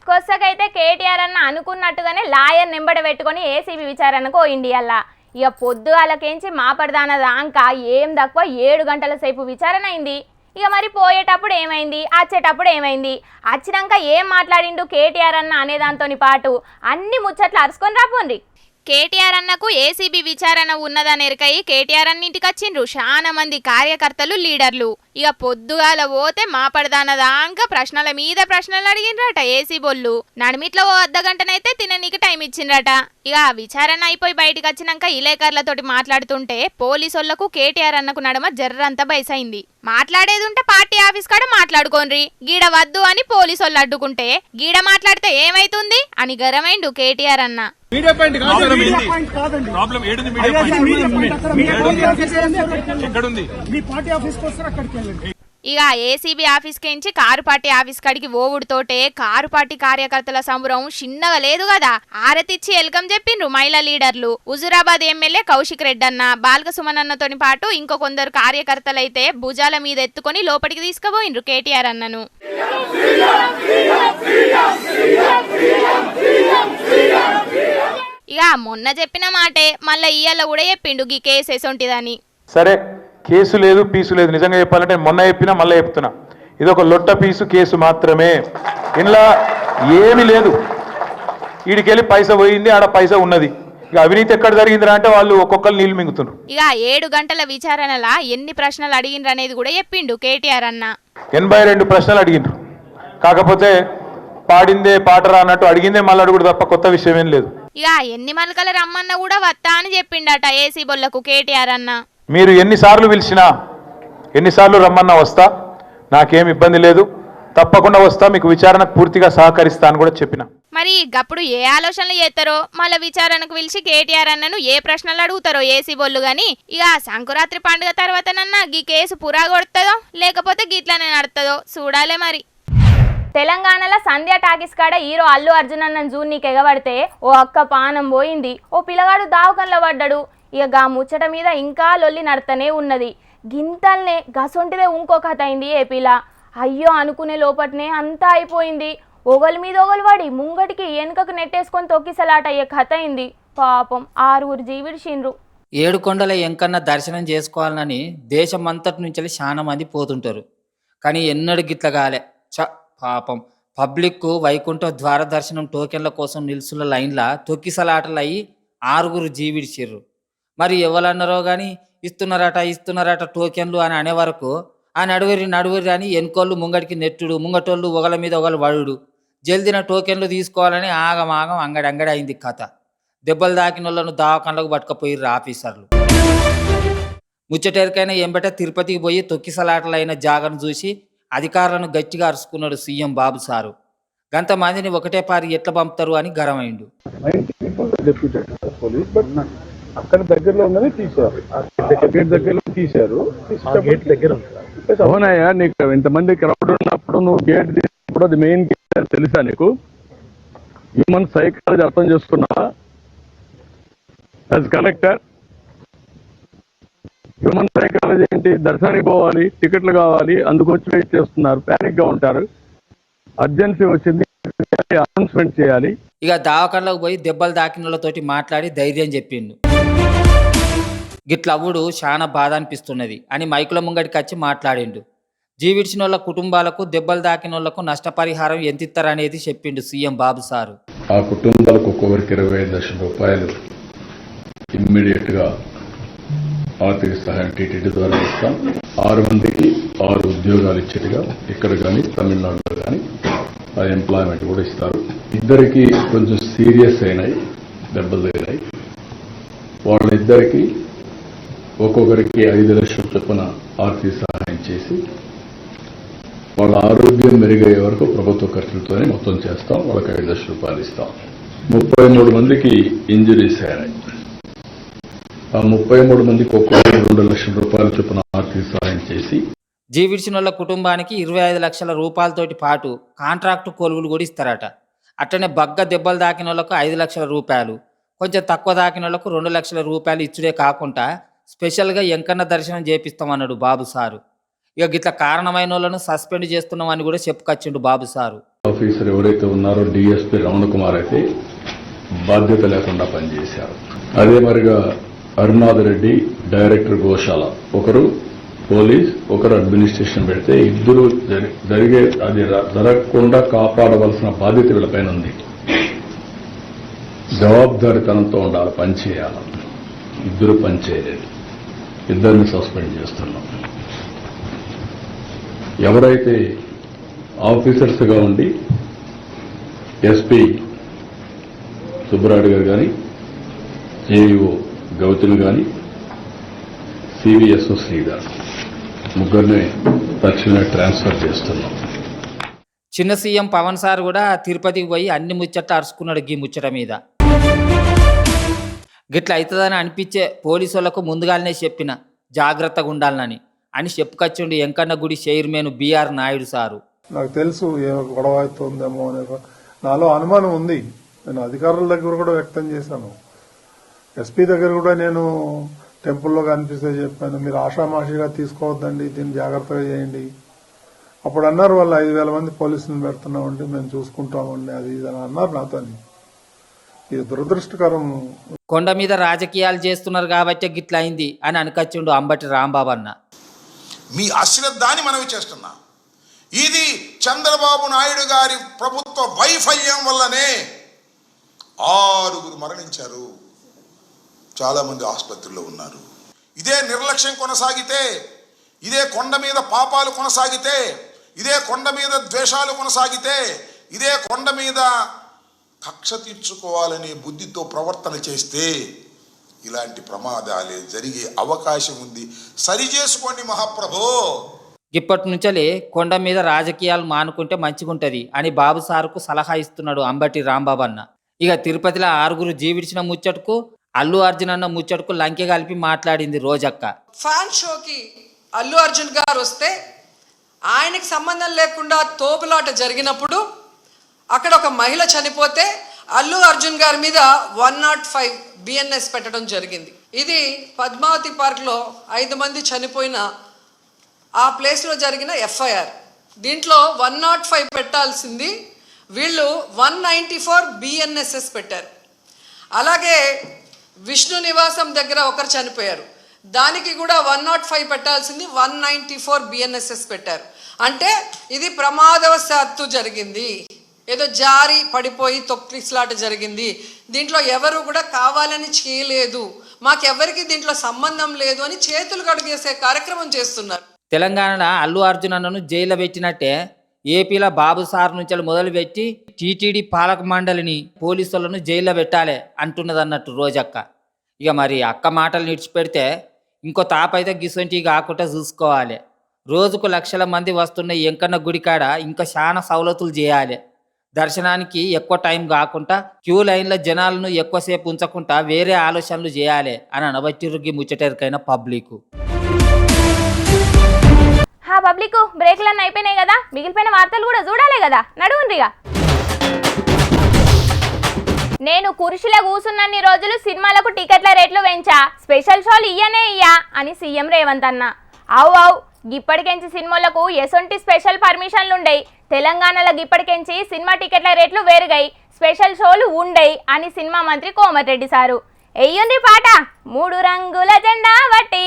కొత్తకైతే కేటీఆర్ అన్న అనుకున్నట్టుగానే లాయర్ నెంబడ పెట్టుకొని ఏసీబీ విచారణకు పోయింది అలా. ఇక పొద్దుగాలకేంచి మాపడదాన దాకా ఏం తక్కువ 7 గంటల సేపు విచారణ అయింది. ఇక మరి పోయేటప్పుడు ఏమైంది, వచ్చేటప్పుడు ఏమైంది, వచ్చినాక ఏం మాట్లాడిండు కేటీఆర్ అన్న అనే దాంతో పాటు అన్ని ముచ్చట్లు అరుచుకొని రాపోండి. కేటీఆర్ అన్నకు ఏసీబీ విచారణ ఉన్నదని ఎరకై కేటీఆర్ అన్నింటికి వచ్చిండ్రు చాలా మంది కార్యకర్తలు, లీడర్లు. ఇక పొద్దుగాల పోతే మాపడదానదాంక ప్రశ్నల మీద ప్రశ్నలు అడిగిండ్రట ఏసీ బొల్లు. నడిమిట్లో ఓ అర్ధగంటనైతే తిననీకి టైం ఇచ్చిండ్రట. ఇక విచారణ అయిపోయి బయటకు వచ్చినాక విలేకరులతోటి మాట్లాడుతుంటే పోలీసోళ్లకు కేటీఆర్ అన్నకు నడమ జర్రంతా బయసైంది. మాట్లాడేది ఉంటే పార్టీ ఆఫీస్ కాడ మాట్లాడుకోండ్రి, గీడ వద్దు అని పోలీసోళ్ళు అడ్డుకుంటే గీడ మాట్లాడితే ఏమైతుంది అని గరమైండు కేటీఆర్ అన్న. ఇక ఏసీబీ ఆఫీస్ కించి కారు పార్టీ ఆఫీస్ కాడికి ఓవుడుతోటే కారు పార్టీ కార్యకర్తల సంబరం చిన్నగా లేదు కదా. ఆరతిచ్చి వెల్కమ్ చెప్పిండ్రు మహిళా లీడర్లు. హుజురాబాద్ ఎమ్మెల్యే కౌశిక్ రెడ్డి అన్న, బాల్క సుమన్ అన్నతోని పాటు ఇంకో కొందరు కార్యకర్తలైతే భుజాల మీద ఎత్తుకొని లోపలికి తీసుకుపోయిండ్రు కేటీఆర్ అన్నను. ఇక మొన్న చెప్పిన మాటే మళ్ళీ ఇయ్యాల కూడా చెప్పిండు గీ కేసు ఎసొంటిదని. సరే, కేసు లేదు పీసు లేదు, నిజంగా చెప్పాలంటే మొన్న చెప్పినా మళ్ళీ చెప్తున్నా, ఇది ఒక లొట్ట పీసు కేసు మాత్రమే. ఇంట్లో ఏమీ లేదు. వీడికెళ్ళి పైసా పోయింది, ఆడ పైసా ఉన్నది. ఇక అవినీతి ఎక్కడ జరిగిందిరా అంటే వాళ్ళు ఒక్కొక్కరు నీళ్లు మింగుతున్నారు. ఇక 7 గంటల విచారణలా ఎన్ని ప్రశ్నలు అడిగిండ్రు అనేది కూడా చెప్పిండు కేటీఆర్ అన్న. 82 ప్రశ్నలు అడిగిండ్రు. కాకపోతే పాడిందే పాటరా అన్నట్టు అడిగిందే మళ్ళీ అడుగుడు తప్ప కొత్త విషయం ఏం లేదు. ఇక ఎన్ని మలకల రమ్మన్న కూడా వస్తా అని చెప్పిండట ఏసీ బొల్లకు కేటీఆర్ అన్న. మీరు ఎన్నిసార్లు పిలిచినా, ఎన్నిసార్లు రమ్మన్నా వస్తా, నాకేం ఇబ్బంది లేదు, తప్పకుండా వస్తా, మీకు విచారణకు పూర్తిగా సహకరిస్తా అని కూడా చెప్పిన. మరి గప్పుడు ఏ ఆలోచనలు చేస్తారో మళ్ళీ విచారణకు పిలిచి కేటీఆర్ అన్నను ఏ ప్రశ్నలు అడుగుతారో ఏసీ బొల్లు గాని. ఇక సంక్రాంతి పండుగ తర్వాతనన్నా గీ కేసు పురా కొడుతుందో లేకపోతే గిట్లనే నడుతుందో చూడాలే మరి. తెలంగాణలో సంధ్య టాకీస్ కాడ హీరో అల్లు అర్జున్ అన్న జూన్నీకి ఎగబడితే ఓ అక్క పానం పోయింది, ఓ పిల్లగాడు దావకంలో పడ్డాడు. ఇక గా ముచ్చట మీద ఇంకా లొల్లి నడతనే ఉన్నది. గింతల్నే గసొంటిదే ఇంకో కథ అయింది ఏపీలా. అయ్యో అనుకునే లోపట్నే అంతా అయిపోయింది. ఒగలి మీద ఒగలు పడి ముంగటికి వెనుకకు నెట్టేసుకొని తొక్కిసలాట అయ్యే కథ అయింది. పాపం 6 జీవిడిచిండ్రు. 7 కొండల ఎంకన్న దర్శనం చేసుకోవాలని దేశమంతటి నుంచి చాలా మంది పోతుంటారు. కానీ ఎన్నడూ గిట్ల కాలే. పాపం పబ్లిక్ వైకుంఠ ద్వార దర్శనం టోకెన్ల కోసం నిల్చున్న లైన్ల తొక్కిసలాటలు అయ్యి 6 జీవిడిచిర్రు. మరి ఎవరన్నారో కానీ ఇస్తున్నారట టోకెన్లు అని అనే వరకు ఆ నడువరి అని ఎన్కోళ్ళు ముంగడికి నెట్టుడు, ముంగటోళ్ళు ఒకల మీద ఒకలు వడుడు, జల్దిన టోకెన్లు తీసుకోవాలని ఆగం అంగడి అయింది కథ. దెబ్బలు దాకిన వాళ్ళను దావకండ్లకు పట్టుకపోయిర్రు ఆఫీసర్లు. ముచ్చటేరికైనా ఎంబట తిరుపతికి పోయి తొక్కిసలాటలైన జాగను చూసి అధికారులను గట్టిగా అరుచుకున్నాడు సీఎం బాబు సారు. గంతమందిని ఒకటే పారి ఎట్లా పంపుతారు అని గరమైండు. అక్కడ దగ్గరలో ఉన్నది తీశారు, గేట్ దగ్గరలో తీశారు. అవునయ్యా, నీకు ఇంతమంది క్రౌడ్ ఉన్నప్పుడు నువ్వు గేట్ తీసినప్పుడు అది మెయిన్ గేట్ తెలుసా నీకు? హ్యూమన్ సైకాలజీ అర్థం చేసుకున్నావా? యాజ్ కలెక్టర్ హ్యూమన్ సైకాలజీ ఏంటి? దర్శనానికి పోవాలి, టికెట్లు కావాలి, అందుకొచ్చి వెయిట్ చేస్తున్నారు, ప్యానిక్ గా ఉంటారు. అర్జెన్సీ వచ్చింది, అనౌన్స్మెంట్ చేయాలి. ఇక దావకండ్లకు పోయి దెబ్బలు దాకినోళ్ళతోటి మాట్లాడి ధైర్యం చెప్పిండు. గిట్లవ్వుడు చాలా బాధ అనిపిస్తున్నది అని మైకుల ముంగడికి వచ్చి మాట్లాడిండు. జీవిడిచిన వాళ్ళ కుటుంబాలకు దెబ్బలు దాకిన వాళ్లకు నష్టపరిహారం ఎంత ఇస్తారనేది చెప్పిండు సీఎం బాబు సారు. ఆ కుటుంబాలకు ఒక్కొక్కరికి 25 లక్షల రూపాయలు ఇమ్మీడియట్ గా ఆర్థిక సహాయం టీటీడీ ద్వారా ఇస్తాం. 6 మందికి 6 ఉద్యోగాలు ఇచ్చేట్టుగా ఇక్కడ కానీ తమిళనాడులో కానీ ఆ ఎంప్లాయ్మెంట్ కూడా ఇస్తారు. 2 కొంచెం సీరియస్ అయినాయి, దెబ్బలు తగిలాయి. వాళ్ళిద్దరికి ఒక్కొక్కరికి 5 లక్షల చొప్పున ఆర్థిక సహాయం చేసి వాళ్ళ ఆరోగ్యం మెరుగయ్యే వరకు ప్రభుత్వ ఖర్చులతోనే మొత్తం చేస్తాం. వాళ్ళకి 5 లక్షల రూపాయలు ఇస్తాం. 33 మందికి ఇంజరీస్ అయినాయి. ఆ 33 మందికి ఒక్కొక్కరికి 2 లక్షల రూపాయల చొప్పున ఆర్థిక సహాయం చేసి జీవిడిచిన వాళ్ళ కుటుంబానికి 25 లక్షల రూపాయలతోటి పాటు కాంట్రాక్టు కొలువులు కూడా ఇస్తారట. అట్లనే బగ్గ దెబ్బలు దాకిన వాళ్ళకు 5 లక్షల రూపాయలు, కొంచెం తక్కువ దాకిన వాళ్ళకు 2 లక్షల రూపాయలు ఇచ్చుడే కాకుండా స్పెషల్గా ఎంకన్న దర్శనం చేపిస్తామన్నాడు బాబు సారు. ఇక గిట్ల కారణమైన వాళ్ళను సస్పెండ్ చేస్తున్నామని కూడా చెప్పుకొచ్చిండు బాబు సారు. ఆఫీసర్ ఎవరైతే ఉన్నారో డిఎస్పీ రమణ కుమార్ అయితే బాధ్యత లేకుండా పనిచేశారు. అదే మరిగా అరుణాథ్ రెడ్డి డైరెక్టర్ గోశాల, ఒకరు పోలీస్, ఒకరు అడ్మినిస్ట్రేషన్ పెడితే ఇద్దరు జరిగే అది జరగకుండా కాపాడవలసిన బాధ్యత వీళ్ళపైన ఉంది. జవాబుదారితనంతో ఉండాలి, పనిచేయాలి. ఇద్దరు పనిచేయలేదు, ఇద్దరిని సస్పెండ్ చేస్తున్నాం. ఎవరైతే ఆఫీసర్స్గా ఉండి ఎస్పీ సుబ్బరాయుడు గారు కానీ, ఏఈఓ గౌతమి కానీ, సివిఎస్ఓ శ్రీధర్ ముగ్గురిని తక్షణమే ట్రాన్స్ఫర్ చేస్తున్నాం. చిన్న సీఎం పవన్ సార్ కూడా తిరుపతికి పోయి అన్ని ముచ్చట్లు అరుచుకున్నాడు గీ ముచ్చట మీద. గిట్ల అవుతుందని అనిపించే పోలీసు వాళ్ళకు ముందుగానే చెప్పిన జాగ్రత్తగా ఉండాలని అని చెప్పుకొచ్చిండు వెంకన్న గుడి చైర్మన్ బిఆర్ నాయుడు సారు. నాకు తెలుసు ఏ గొడవ అవుతుందేమో అనే నాలో అనుమానం ఉంది. నేను అధికారుల దగ్గర కూడా వ్యక్తం చేశాను. ఎస్పీ దగ్గర కూడా నేను టెంపుల్లో కనిపిస్తే చెప్పాను, మీరు ఆషామాషిగా తీసుకోవద్దండి, దీన్ని జాగ్రత్తగా చేయండి. అప్పుడు అన్నారు వాళ్ళు 5,000 మంది పోలీసులను పెడుతున్నామండి, మేము చూసుకుంటామండి, అది ఇది అని అన్నారు నాతో. ఇది దురదృష్టకరం. కొండ మీద రాజకీయాలు చేస్తున్నారు కాబట్టి గిట్ల అయింది అని అనుకొచ్చిండు అంబటి రాంబాబు అన్న. మీ అశ్రద్ధాన్ని మనవి చేస్తున్నా. ఇది చంద్రబాబు నాయుడు గారి ప్రభుత్వ వైఫల్యం వల్లనే 6 మరణించారు, చాలా మంది ఆసుపత్రిలో ఉన్నారు. ఇదే నిర్లక్ష్యం కొనసాగితే, ఇదే కొండ మీద పాపాలు కొనసాగితే, ఇదే కొండ మీద ద్వేషాలు కొనసాగితే, ఇదే కొండ మీద కక్ష తీర్చుకోవాలనే బుద్ధితో ప్రవర్తన చేస్తే ఇలాంటి ప్రమాదాలే జరిగే అవకాశం ఉంది. సరి చేసుకోండి మహాప్రభో. ఇప్పటి నుంచే కొండ మీద రాజకీయాలు మానుకుంటే మంచిగుంటది అని బాబు సారుకు సలహా ఇస్తున్నాడు అంబటి రాంబాబు అన్న. ఇక తిరుపతిలో 6 జీవిడిచిన ముచ్చటకు అల్లు అర్జున్ అన్న ముచ్చటకు లంకె కలిపి మాట్లాడింది రోజక్క. ఫ్యాన్ షోకి అల్లు అర్జున్ గారు వస్తే ఆయనకి సంబంధం లేకుండా తోపులాట జరిగినప్పుడు అక్కడ ఒక మహిళ చనిపోతే అల్లు అర్జున్ గారి మీద 105 బిఎన్ఎస్ పెట్టడం జరిగింది. ఇది పద్మావతి పార్క్లో 5 మంది చనిపోయిన ఆ ప్లేస్లో జరిగిన ఎఫ్ఐఆర్. దీంట్లో 105 పెట్టాల్సింది వీళ్ళు 194 బిఎన్ఎస్ఎస్ పెట్టారు. అలాగే విష్ణు నివాసం దగ్గర ఒకరు చనిపోయారు, దానికి కూడా 105 పెట్టాల్సింది 194 బిఎన్ఎస్ఎస్ పెట్టారు. అంటే ఇది ప్రమాదవశాత్తు జరిగింది, ఏదో జారి పడిపోయి తొక్కిసలాట జరిగింది, దీంట్లో ఎవరు కూడా కావాలని చేయలేదు, మాకెవరికి దీంట్లో సంబంధం లేదు అని చేతులు కడిగేసే కార్యక్రమం చేస్తున్నారు. తెలంగాణలో అల్లు అర్జున్ అన్నను జైల్లో పెట్టినట్టే ఏపీలో బాబు సార్ నుంచి మొదలుపెట్టి టీటీడీ పాలక మండలిని పోలీసులను జైల్లో పెట్టాలి అంటున్నది అన్నట్టు రోజక్క. ఇక మరి అక్క మాటలు నిడిచిపెడితే ఇంకో తాపైతే గిసొంటి కాకుండా చూసుకోవాలి. రోజుకు లక్షల మంది వస్తున్న వెంకన్న గుడికాడ ఇంకా చాలా సవలతులు చేయాలి. దర్శనానికి ఎక్కువ టైం కాకుండా క్యూ లైన్ల జనాలను ఎక్కువసేపు ఉంచకుండా వేరే ఆలోచనలు చేయాలి అని అనబట్టిరుగి ముచ్చటరికైన పబ్లిక్. పబ్లిక్ బ్రేక్లన్నీ అయిపోయినాయి కదా, మిగిలిపోయిన వార్తలు కూడా చూడాలి కదా, నడువుండ్రిగా. నేను కుర్చీలో కూసున్నన్ని రోజులు సినిమాలకు టికెట్ల రేట్లు పెంచా, స్పెషల్ షోలు ఇయ్యనే ఇయ్యా అని సీఎం రేవంత్ అన్న. అవు ఇప్పటికెంచి సినిమాలకు ఎసొంటి స్పెషల్ పర్మిషన్లు ఉండయి, తెలంగాణలో ఇప్పటికెంచి సినిమా టికెట్ల రేట్లు వేరుగాయి, స్పెషల్ షోలు ఉండయి అని సినిమా మంత్రి కోమటిరెడ్డి సారు. ఎయ్యుంది పాట 3 రంగుల జెండా బట్టి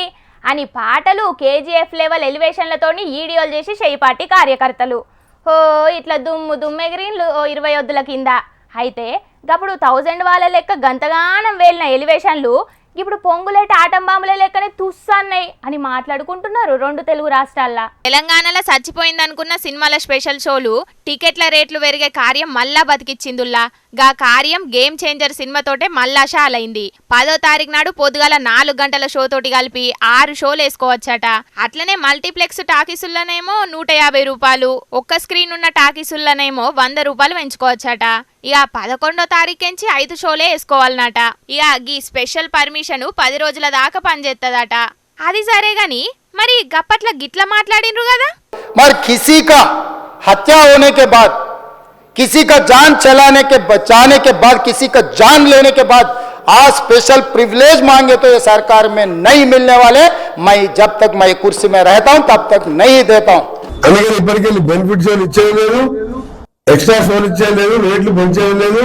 అని పాటలు కేజీఎఫ్ లెవెల్ ఎలివేషన్లతోని ఈడియోలు చేసి షేపాటి కార్యకర్తలు ఇట్లా దుమ్మెగిరిన్లు 20 వద్దుల కింద. అయితే గప్పుడు 1000 వాళ్ళ లెక్క గంతగానం వేలిన ఎలివేషన్లు ఇప్పుడు పొంగులేట ఆటం బాంబుల లెక్కనే తుస్సన్నాయి అని మాట్లాడుకుంటున్నారు 2 తెలుగు రాష్ట్రాల్లో. తెలంగాణలో చచ్చిపోయిందనుకున్న సినిమాల స్పెషల్ షోలు టికెట్ల రేట్లు పెరిగే కార్యం మళ్ళా బతికిచ్చిందుల్లా. గా కార్యం గేమ్ చేంజర్ సినిమాతోటే మళ్ళా షాలైంది. 10వ తారీఖు నాడు పొద్దుగాల 4 గంటల షో తోటి కలిపి 6 షోలు వేసుకోవచ్చట. అట్లనే మల్టీప్లెక్స్ టాకీసుల్లోనేమో 150 రూపాయలు, ఒక్క స్క్రీన్ ఉన్న టాకీసుల్లోనేమో 100 రూపాయలు పెంచుకోవచ్చట. ఇక 11వ తారీఖుంచి 5 షోలే వేసుకోవాలన్నట. ఇక ఈ స్పెషల్ పర్మిషన్ 10 రోజుల దాకా పనిచేస్తుందట. అది సరే గాని మరి గప్పట్ల గిట్ల మాట్లాడినరు కదా. మరి किसी का हत्या होने के बाद, किसी का जान बचाने के बाद, किसी का जान लेने के बाद आज स्पेशल प्रिविलेज मांगे तो ये सरकार में नहीं मिलने वाले. मैं जब तक मैं कुर्सी में रहता हूं तब तक नहीं देता हूं। అందుకని ఇప్పటికెళ్ళి బెనిఫిట్ షోలు ఇచ్చేది లేదు, ఎక్స్ట్రా షోలు ఇచ్చేది లేదు, రేట్లు పెంచేది లేదు.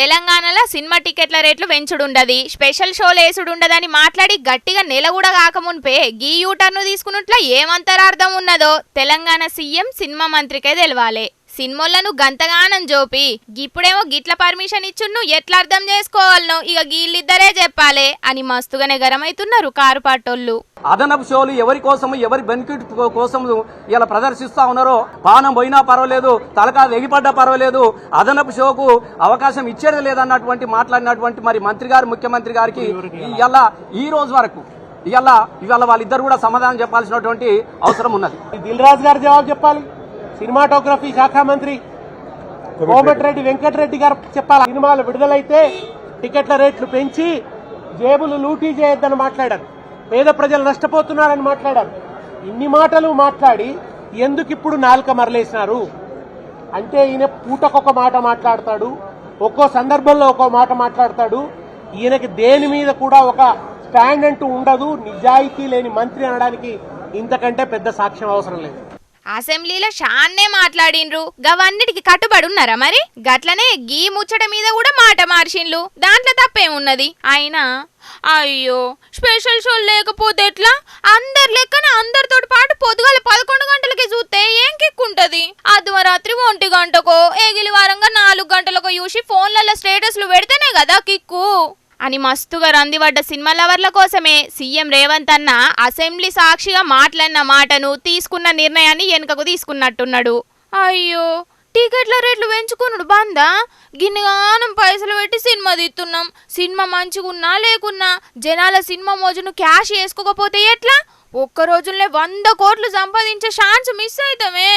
తెలంగాణలో సినిమా టికెట్ల రేట్లు పెంచుడుండది, స్పెషల్ షోలు వేసుడుండదని మాట్లాడి గట్టిగా నెల కూడా కాకమున్పే గీ యూటర్ను తీసుకున్నట్ల ఏమంతరార్థం ఉన్నదో తెలంగాణ సీఎం సినిమా మంత్రికే తెలవాలి. సినిమాలను గంతగానం జోపి ఇప్పుడేమో గిట్ల పర్మిషన్ ఇచ్చును ఎట్లా అర్థం చేసుకోవాలనో ఇక గీళ్ళిద్దరే చెప్పాలి అని మస్తుగానే గరమైతున్నారు కారు పాటోళ్ళు. అదనపు షోలు ఎవరి కోసం, ఎవరి బెనిఫిట్ కోసం ఇలా ప్రదర్శిస్తా ఉన్నారో, పానం పోయినా పర్వాలేదు, తలకాలు ఎగిపడ్డా పర్వాలేదు, అదనపు షోకు అవకాశం ఇచ్చేది లేదన్నటువంటి మాట్లాడినటువంటి మరి మంత్రి గారు, ముఖ్యమంత్రి గారికి ఈ రోజు వరకు ఇవాళ వాళ్ళిద్దరు కూడా సమాధానం చెప్పాల్సినటువంటి అవసరం ఉన్నది. దిల్ రాజు గారు జవాబు చెప్పాలి, సినిమాటోగ్రఫీ శాఖ మంత్రి కోమటిరెడ్డి వెంకటరెడ్డి గారు చెప్పాలి. సినిమాలు విడుదలైతే టికెట్ల రేట్లు పెంచి జేబులు లూటీ చేయొద్దని మాట్లాడారు, పేద ప్రజలు నష్టపోతున్నారని మాట్లాడారు. ఇన్ని మాటలు మాట్లాడి ఎందుకు ఇప్పుడు నాలుక మరలేసినారు అంటే, ఈయన పూటకొక మాట మాట్లాడతాడు, ఒక్కో సందర్భంలో ఒక్కో మాట మాట్లాడతాడు. ఈయనకి దేని మీద కూడా ఒక స్టాండ్ అంటూ ఉండదు. నిజాయితీ లేని మంత్రి అనడానికి ఇంతకంటే పెద్ద సాక్ష్యం అవసరం లేదు. అసెంబ్లీలో షాన్నే మాట్లాడిండ్రు, గవన్నిటికి కట్టుబడి ఉన్నారా మరి? గట్లనే గీ ముచ్చట మీద కూడా మాట మార్చిండ్లు, దాంట్లో తప్పేమున్నది? అయినా అయ్యో స్పెషల్ షో లేకపోతే ఎట్లా? అందరు లెక్కన అందరితోటి పాటు పొద్దుగాల 11 గంటలకి చూస్తే ఏం కిక్కుంటది? అర్ధరాత్రి 1 గంటకో ఎగిలి వారంగా 4 గంటలకో చూసి ఫోన్లలో స్టేటస్లు పెడితేనే కదా కిక్కు అని మస్తుగా రందిపడ్డ సినిమా లవర్ల కోసమే సీఎం రేవంత్ అన్న అసెంబ్లీ సాక్షిగా మాట్లాడిన మాటను, తీసుకున్న నిర్ణయాన్ని వెనుకకు తీసుకున్నట్టున్నాడు. అయ్యో టికెట్ల రేట్లు పెంచుకున్నాడు బందా? గిన్నెగానం పైసలు పెట్టి సినిమా తీస్తున్నాం, సినిమా మంచిగున్నా లేకున్నా జనాల సినిమా మోజును క్యాష్ వేసుకోకపోతే ఎట్లా? ఒక్క రోజుల్లో 100 కోట్లు సంపాదించే ఛాన్స్ మిస్ అవుతామే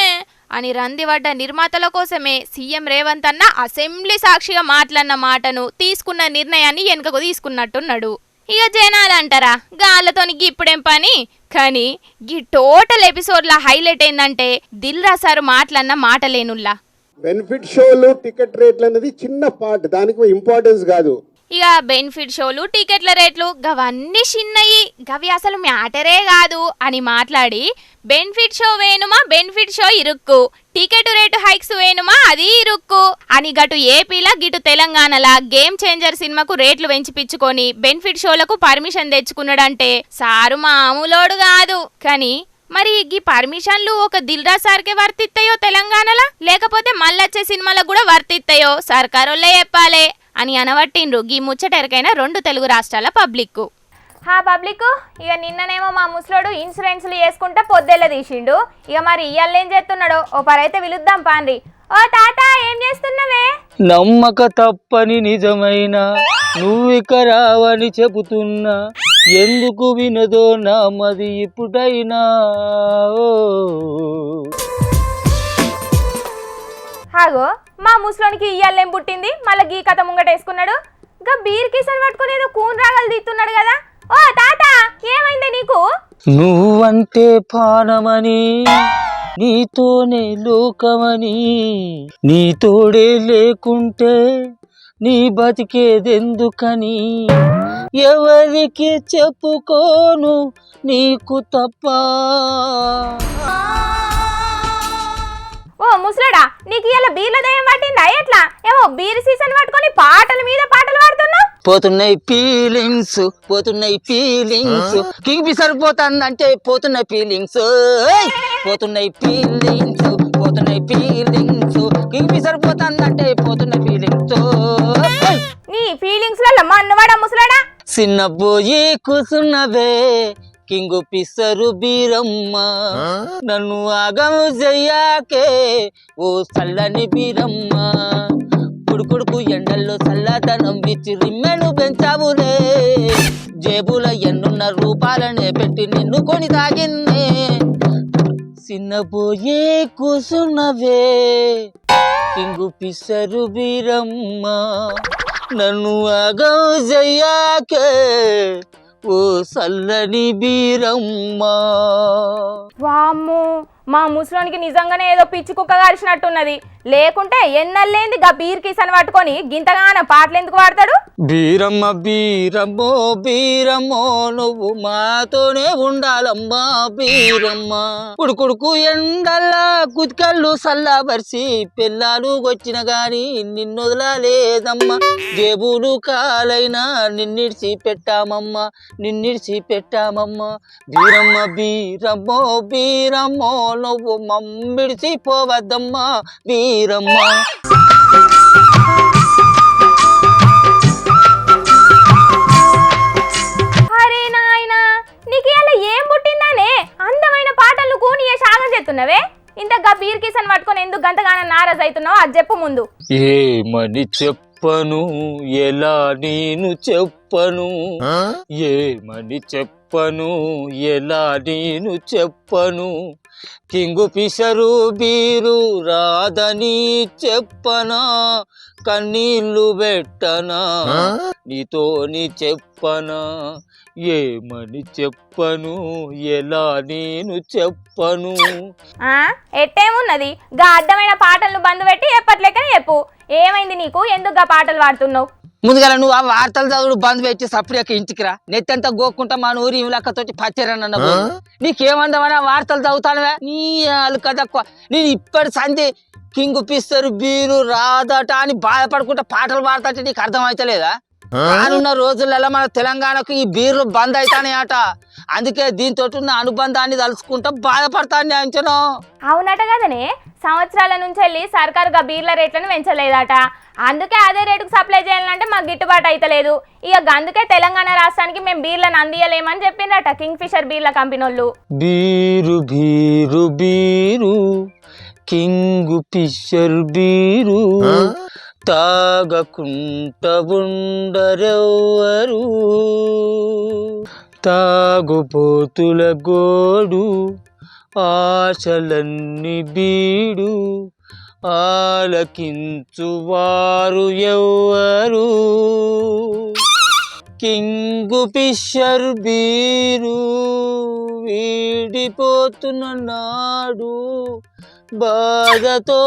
అని రందిపడ్డ నిర్మాతల కోసమే సీఎం రేవంత్ అన్న అసెంబ్లీ సాక్షిగా మాట్లాడిన మాటను, తీసుకున్న నిర్ణయాన్ని వెనుకకు తీసుకున్నట్టున్నాడు. ఇక జనాలు అంటారా గాళ్ళతోని ఇప్పుడేం పని? కానీ ఈ టోటల్ ఎపిసోడ్ల హైలైట్ ఏందంటే దిల్ రాజు సార్ మాట్లాడిన మాటలేనుల్లా. బెనిఫిట్ షోలు టికెట్ రేట్లు అనేది చిన్న పార్ట్, దానికి ఇంపార్టెన్స్ కాదు. ఇక బెనిఫిట్ షోలు టికెట్ల రేట్లు గవన్నీ చిన్నయి, గవి అసలు మ్యాటరే కాదు అని మాట్లాడి బెనిఫిట్ షో వేణుమా బెనిఫిట్ షో ఇరుక్కు, టికెట్ రేటు హైక్స్ వేణుమా అది ఇరుక్కు అని గటు ఏపీలా గిటు తెలంగాణలా గేమ్ చేంజర్ సినిమాకు రేట్లు పెంచిపిచ్చుకొని బెనిఫిట్ షోలకు పర్మిషన్ తెచ్చుకున్నాడంటే సారు మామూలోడు కాదు. కానీ మరి ఈ పర్మిషన్లు ఒక దిల్ రాజు సార్కే వర్తిస్తాయో తెలంగాణలా, లేకపోతే మళ్ళొచ్చే సినిమాలకు కూడా వర్తిస్తాయో సర్కారోళ్ళే చెప్పాలే అని అనవట్టిండ్రు గీ ముచ్చటెరకైన 2 తెలుగు రాష్ట్రాల పబ్లిక్. ఇక నిన్ననేమో మా ముసలోడు ఇన్సూరెన్స్లు చేసుకుంటా పొద్దెల్ల తీసిండు, ఇక మరి ఇయ్యాల ఏం చేస్తున్నాడో ఓ పరైతే విలుద్దాం పాండ్రి. ఓ తాత ఏం చేస్తున్నావే? నమ్మక తప్పని నిజమైన నువ్విక రావని చెబుతున్నా, ఎందుకు వినదో నామది ఇప్పుడైనా. హాగో మా ముసలోనికి ఇయ్యాలేం పుట్టింది, మళ్ళీ గీ కథ ముంగటేసుకున్నాడు. ఇంకా బీర్ కిసన్ పట్టుకుని ఏదో కూన్ రాగలు తీస్తున్నాడు కదా. ఓ తాత ఏమైంది నీకు? నువ్వంటే పానమని, నీతోనే లోకమని, నీ తోడే లేకుంటే నీ బతికేదెందుకని, ఎవరికి చెప్పుకోను నీకు తప్ప. ఓ ముసలాడా నీకు ఇలా బీర్ల దయ్యం పట్టిందా ఎట్లా? ఏమో బీర్ సీజన్ పట్టుకొని పాటల మీద పాటలు పాడుతున్నావు. పోతున్నాయి ఫీలింగ్స్, పోతున్నాయి ఫీలింగ్స్, కింగ్ సరిపోతుందంటే పోతున్నాయి ఫీలింగ్స్, పోతున్నాయి ఫీలింగ్స్, పోతున్నాయి ఫీలింగ్స్, కింగ్ సరిపోతుందంటే పోతున్నాయి ఫీలింగ్స్. నీ ఫీలింగ్స్ లలో మన్నవాడా ముసలాడా? చిన్నబోయి కూసున్నవే కింగు పిసరు బీరమ్మ, నన్ను ఆగము చెయ్యాకే ఓ చల్లని బీరమ్మ, కుడుకుడుకు ఎండల్లో చల్లదనం ఇచ్చి రిమ్మెను పెంచావులే, జేబుల ఎన్నున్న రూపాలనే పెట్టి నిన్ను కొని తాగిన్నే, చిన్నబోయే కూసున్నవే కింగు పిసరు బీరమ్మ, నన్ను ఆగము చెయ్యాకే ఓ సల్లని బీరమ్మ. వామ్మో మా ముసలోనికి నిజంగానే ఏదో పిచ్చి కుక్క కాల్చినట్టున్నది. లేకుంటే ఎన్నెల్లేంది గా బీర్ కిసన్ పట్టుకొని గింతగాన పాటలు ఎందుకు పాడతాడు? బీరమ్మ బీరమ్మో బీరమ్మో నువ్వు మాతోనే ఉండాలమ్మా బీరమ్మ. కుడుకుడుకు ఎండల్లా కుతికళ్ళు సల్లాబరిసి పిల్లాలు వచ్చిన గాని నిన్నొదలలేదమ్మా. జేబులు కాలైనా నిన్నిడిచి పెట్టామమ్మా నిన్నిడిచి పెట్టామమ్మా. బీరమ్మ బీరమ్మో బీరమ్మో నువ్వు మమ్మిడిచి పోవద్దమ్మా బీరమ్మ. అరే నాయనా, నీకు ఇలా ఏం పుట్టిందానే అందమైన పాటలు కూని సాగం చేస్తున్నవే? ఇంతగా బీర్ కిసన్ పట్టుకొని ఎందుకు గంతగాన నారాజ్ అవుతున్నావు అది చెప్పు ముందు. ఏమని చెప్పను ఎలా నేను చెప్పను, ఏమని చెప్పను ఎలా నేను చెప్పను. కింగు పిసరు బీరు రాదని చెప్పనా, కన్నీళ్లు పెట్టనా నీతోని చెప్పనా. ఏమని చెప్పను ఎలా నేను చెప్పను. ఎట్టేమున్నది, గా అడ్డమైన పాటలను బంద్ పెట్టి ఎప్పట్లేకనే చెప్పు. ఏమైంది నీకు, ఎందుకు గా పాటలు పాడుతున్నావు? ముందుగా నువ్వు ఆ వార్తలు చదువుడు బంద్ పెట్టి సపరేట్ ఇంటికి రా. నెత్తంతా గోక్కుంటా మా ఊరి ఇవులక్కతోటి పచ్చరన్న. నీకేమందామని ఆ వార్తలు చదువుతానువే నీ అలుక తక్కువ. నేను ఇప్పటి సంధి కింగు పిస్తారు బీరు రాదట అని బాధపడుకుంటా పాటలు పాడతాంటే నీకు అర్థమైతలేదా? రానున్న రోజులలో మన తెలంగాణకు ఈ బీర్లు బంద్ అవుతానయట. అందుకే దీంతో ఉన్న అనుబంధాన్ని తలుచుకుంటా బాధపడతాను అంచనా. అవునట కదనే, సంవత్సరాల నుంచి వెళ్ళి సర్కారుగా బీర్ల రేట్లను పెంచలేదట. అందుకే అదే రేటుకు సప్లై చేయాలంటే మాకు గిట్టుబాటు అయితలేదు. ఇక అందుకే తెలంగాణ రాష్ట్రానికి మేము బీర్లను అందియలేమని చెప్పిందట కింగ్ ఫిషర్ బీర్ల కంపెనీ వాళ్ళు. Beer beer beer Kingfisher beer తాగకుంట ఉండరెవ్వరు. తాగుబోతుల గోడు ఆశలన్నీ బీడు ఆలకించువారు ఎవ్వరు. కింగు ఫిషర్ బీరు వీడిపోతున్న నాడు బాధతో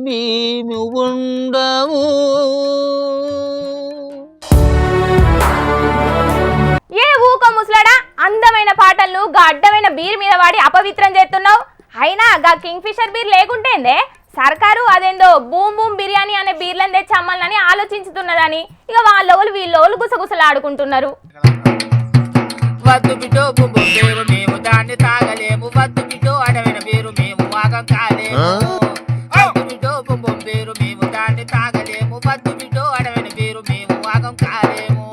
మేము ఉండము. ఏ ఊకో ముసలాడా, అందమైన పాటలను గా అడ్డమైన బీర్ మీద వాడి అపవిత్రం చేస్తున్నావు. అయినా గా కింగ్ ఫిషర్ బీర్ లేకుంటేందే సర్కారు అదేందో బూమ్ బూమ్ బిర్యానీ అనే బీర్లను తెచ్చి అమ్మాలని ఆలోచించుతున్నదని ఇక వాళ్ళోళ్ళు వీళ్ళోళ్ళు గుసగుసలాడుకుంటున్నారు. వద్దు బిడ్డో బొబ్బు బీరు మేము దాన్ని తాగలేము, వద్దు బిడ్డో అడవిన బీరు మేము వాగం కాలేము. వద్దు బిడ్డో బొబ్బు బీరు మేము దాన్ని తాగలేము, వద్దు బిడ్డో అడవిన బీరు మేము వాగం కాలేము.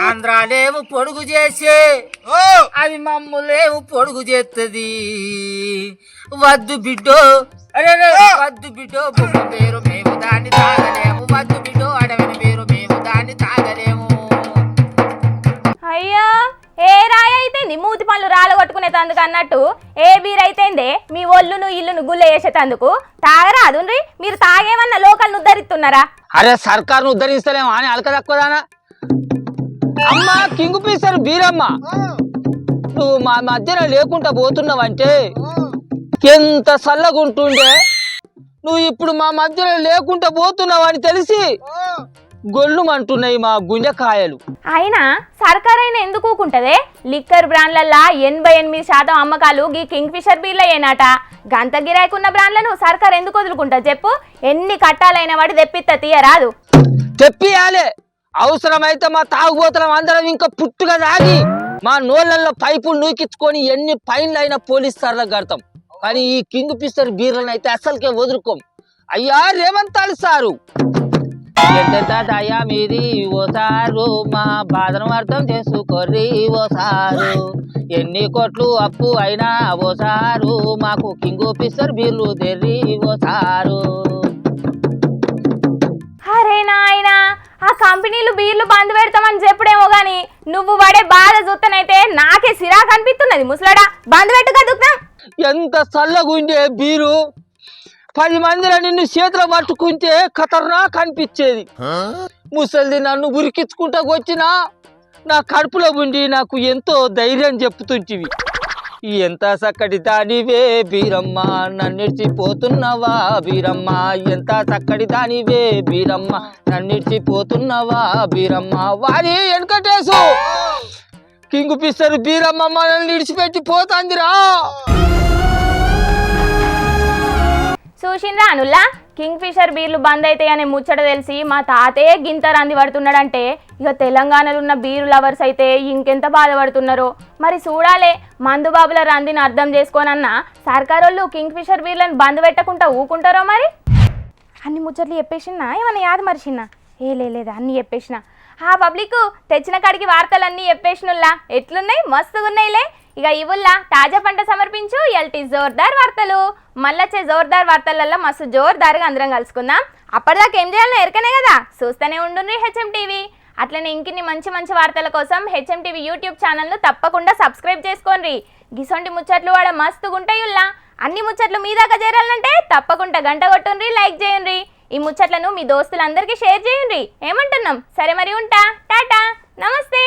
ఆంధ్రాలేము పొడుగు చేసే అది మమ్ములేము పొడుగు చేస్తుంది. వద్దు బిడ్డో అరే వద్దు బిడ్డో బొబ్బు బీరు మేము దాన్ని తాగలేము, వద్దు బిడ్డో అడవిన బీరు మేము దాన్ని తాగలేము. అయ్యో, ఏ రాయి అయితేంది మూతి పళ్ళు రాలగొట్టుకునే తందుకు అన్నట్టు ఏ బీర్ అయితేందే మీ ఒళ్ళును ఇల్లును గుల్ల చేసేటందుకు తాగరాదు. మీరు తాగేమన్నా లోకల్ని ఉద్ధరిస్తున్నారా? అరే సర్కారును ఉద్ధరిస్తలేమా అని అలక తక్కువదానా. అమ్మా కింగు పీసర్ బీరమ్మ, నువ్వు మా మధ్యన లేకుండా పోతున్నావంటే ఎంత చల్లగుంటుండే. నువ్వు ఇప్పుడు మా మధ్యలో లేకుండా పోతున్నావు అని తెలిసి గొల్లు అంటున్నాయి మా గుంజకాయలు. అయినా సర్కారైనా ఎందుకు ఊకుంటదే? లిక్కర్ బ్రాండ్లల్లా 88% అమ్మకాలు గీ కింగ్ ఫిషర్ బీర్ల ఏనాట. గంత గిరాకున్న బ్రాండ్లను సర్కార్ ఎందుకు వదులుకుంటా చెప్పు? ఎన్ని కట్టాలైన వాడి తెప్పిత్త తీయరాదు. తెప్పియాలే, అవసరమైతే మా తాగుబోతులం అందరం ఇంకా పుట్టుగా తాగి మా నోళ్ళల్లో పైపులు నూకించుకొని ఎన్ని పైన్లు అయినా పోలీస్ సార్లకు కడతాం. కానీ ఈ కింగ్ ఫిషర్ బీర్లను అయితే అసలుకే వదులుకోం. అయ్యా రేవంతాలు సారు, ఎంత దయా మీది ఓ సారు, మా బాధను అర్థం చేసుకోర్రి ఓ సారు. ఎన్ని కోట్లు అప్పు అయినా ఓ సారు, మాకు కింగ్ ఫిషర్ బీర్లు తెర్రి ఓ సారు. అరే నాయనా, ఆ కంపెనీలు బీర్లు బంద్ పెడతామని చెప్పుడేమో గాని నువ్వు పడే బాధ చూస్తేనైతే నాకే సిరాకు అనిపిస్తున్నది. ముసలాడా బంద్ పెట్టుగా దుఃఖం. ఎంత చల్లగుండే బీరు, 10 మందిలో నిన్ను చేతిలో పట్టుకుంటే ఖతర్నాక్ అనిపించేది. ముసలిది నన్ను ఉరికించుకుంటా వచ్చినా నా కడుపులో ఉండి నాకు ఎంతో ధైర్యం చెప్తుంటివి. ఎంత చక్కటి దానివే బీరమ్మ నన్నిడిచిపోతున్నవా బీరమ్మ ఎంత చక్కటి దానివే బీరమ్మ నన్నిడిచిపోతున్నవా బీరమ్మ వారి వెంకటేశు కింగ్ ఫిషర్ బీరమ్మ మనల్ని విడిచిపెట్టి పోతాందిరా. చూసిండ్రా అనుల్లా, కింగ్ ఫిషర్ బీర్లు బంద్ అవుతాయి అనే ముచ్చట తెలిసి మా తాతయ్య గింత రంది పడుతున్నాడంటే ఇక తెలంగాణలో ఉన్న బీరు లవర్స్ అయితే ఇంకెంత బాధపడుతున్నారో మరి చూడాలే. మందుబాబుల రందిని అర్థం చేసుకోనన్నా సర్కారోళ్ళు కింగ్ ఫిషర్ బీర్లను బంద్ పెట్టకుండా ఊకుంటారో మరి. అన్ని ముచ్చట్లు చెప్పేసినా ఏమన్నా యాద మరిచినా? లేదా అన్నీ చెప్పేసిన. ఆ పబ్లిక్ తెచ్చిన కాడికి వార్తలన్నీ చెప్పేసినుల్లా ఎట్లున్నాయి? మస్తుగా ఉన్నాయిలే. ఇక ఇవుల్లా తాజా పంట సమర్పించు ఎల్టీ జోర్దార్ వార్తలు. మళ్ళొచ్చే జోర్దార్ వార్తలల్లో మస్తు జోర్దార్గా అందరం కలుసుకుందాం. అప్పటిదాకా ఏం చేయాలో ఎరకనే కదా, చూస్తూనే ఉండుండ్రి హెచ్ఎం టీవీ. అట్లనే ఇంకిన్ని మంచి మంచి వార్తల కోసం హెచ్ఎం టీవీ యూట్యూబ్ ఛానల్ను తప్పకుండా సబ్స్క్రైబ్ చేసుకోండి. గిసొంటి ముచ్చట్లు వాడ మస్తుగా ఉంటాయుల్లా. అన్ని ముచ్చట్లు మీ దాకా చేరాలంటే తప్పకుండా గంట కొట్టుండ్రి, లైక్ చేయండి. ఈ ముచ్చట్లను మీ దోస్తులందరికీ షేర్ చేయండి. ఏమంటున్నాం? సరే మరి ఉంటా. టాటా, నమస్తే.